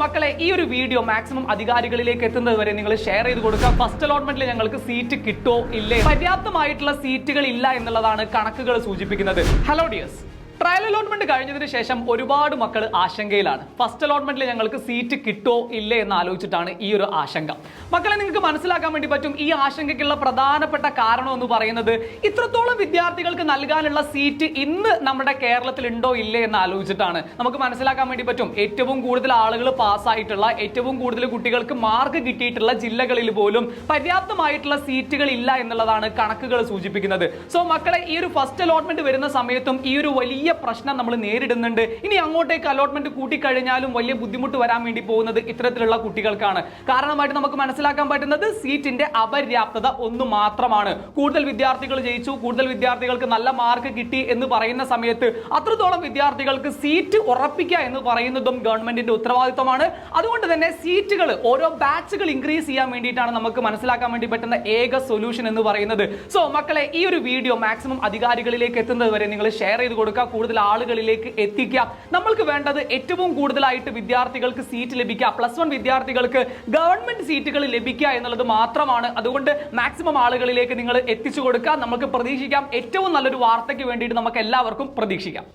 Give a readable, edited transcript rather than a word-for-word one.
മക്കളെ ഈ ഒരു വീഡിയോ മാക്സിമം അധികാരികളിലേക്ക് എത്തുന്നത് വരെ നിങ്ങൾ ഷെയർ ചെയ്ത് കൊടുക്കുക. ഫസ്റ്റ് അലോട്ട്മെന്റിൽ ഞങ്ങൾക്ക് സീറ്റ് കിട്ടോ ഇല്ലേ, പര്യാപ്തമായിട്ടുള്ള സീറ്റുകൾ ഇല്ല എന്നുള്ളതാണ് കണക്കുകൾ സൂചിപ്പിക്കുന്നത്. ഹലോ ഡിയേഴ്സ്, ട്രയൽ അലോട്ട്മെന്റ് കഴിഞ്ഞതിന് ശേഷം ഒരുപാട് മക്കൾ ആശങ്കയിലാണ്. ഫസ്റ്റ് അലോട്ട്മെന്റിൽ ഞങ്ങൾക്ക് സീറ്റ് കിട്ടോ ഇല്ലേ എന്ന് ആലോചിച്ചിട്ടാണ് ഈ ഒരു ആശങ്ക. മക്കളെ നിങ്ങൾക്ക് മനസ്സിലാക്കാൻ വേണ്ടി പറ്റും ഈ ആശങ്കയ്ക്കുള്ള പ്രധാനപ്പെട്ട കാരണം എന്ന് പറയുന്നത് ഇത്രത്തോളം വിദ്യാർത്ഥികൾക്ക് നൽകാനുള്ള സീറ്റ് ഇന്ന് നമ്മുടെ കേരളത്തിൽ ഉണ്ടോ ഇല്ലേ എന്ന് ആലോചിച്ചിട്ടാണ്. നമുക്ക് മനസ്സിലാക്കാൻ വേണ്ടി പറ്റും ഏറ്റവും കൂടുതൽ ആളുകൾ പാസ്സായിട്ടുള്ള, ഏറ്റവും കൂടുതൽ കുട്ടികൾക്ക് മാർക്ക് കിട്ടിയിട്ടുള്ള ജില്ലകളിൽ പോലും പര്യാപ്തമായിട്ടുള്ള സീറ്റുകൾ ഇല്ല എന്നുള്ളതാണ് കണക്കുകൾ സൂചിപ്പിക്കുന്നത്. സോ മക്കളെ ഈ ഒരു ഫസ്റ്റ് അലോട്ട്മെന്റ് വരുന്ന സമയത്തും ഈ ഒരു വലിയ പ്രശ്നം നമ്മൾ നേരിടുന്നുണ്ട്. ഇനി അങ്ങോട്ടേക്ക് അലോട്ട്മെന്റ് കൂട്ടിക്കഴിഞ്ഞാലും വലിയ ബുദ്ധിമുട്ട് വരാൻ വേണ്ടി പോകുന്നത് ഇത്തരത്തിലുള്ള കുട്ടികൾക്കാണ്. കാരണമായിട്ട് നമുക്ക് മനസ്സിലാക്കാൻ പറ്റുന്നത് സീറ്റിന്റെ അപര്യാപ്തത ഒന്ന് മാത്രമാണ്. കൂടുതൽ വിദ്യാർത്ഥികൾ ജയിച്ചു, കൂടുതൽ വിദ്യാർത്ഥികൾക്ക് നല്ല മാർക്ക് കിട്ടി എന്ന് പറയുന്ന സമയത്ത് അത്രത്തോളം വിദ്യാർത്ഥികൾക്ക് സീറ്റ് ഉറപ്പിക്കുക എന്ന് പറയുന്നതും ഗവൺമെന്റിന്റെ ഉത്തരവാദിത്തമാണ്. അതുകൊണ്ട് തന്നെ സീറ്റുകൾ, ഓരോ ബാച്ചുകൾ ഇൻക്രീസ് ചെയ്യാൻ വേണ്ടിയിട്ടാണ് നമുക്ക് മനസ്സിലാക്കാൻ വേണ്ടി പറ്റുന്ന ഏക സൊല്യൂഷൻ എന്ന് പറയുന്നത്. സോ മക്കളെ ഈ ഒരു വീഡിയോ മാക്സിമം അധികാരികളിലേക്ക് എത്തുന്നത് വരെ നിങ്ങൾ ഷെയർ ചെയ്ത് കൊടുക്കുക, കൂടുതൽ ആളുകളിലേക്ക് എത്തിക്കുക. നമ്മൾക്ക് വേണ്ടത് ഏറ്റവും കൂടുതലായിട്ട് വിദ്യാർത്ഥികൾക്ക് സീറ്റ് ലഭിക്കുക, +1 വിദ്യാർത്ഥികൾക്ക് ഗവൺമെന്റ് സീറ്റുകൾ ലഭിക്കുക എന്നുള്ളത് മാത്രമാണ്. അതുകൊണ്ട് മാക്സിമം ആളുകളിലേക്ക് നിങ്ങൾ എത്തിച്ചു കൊടുക്കുക. നമുക്ക് പ്രതീക്ഷിക്കാം ഏറ്റവും നല്ലൊരു വാർത്തയ്ക്ക് വേണ്ടിയിട്ട് നമുക്ക് എല്ലാവർക്കും പ്രതീക്ഷിക്കാം.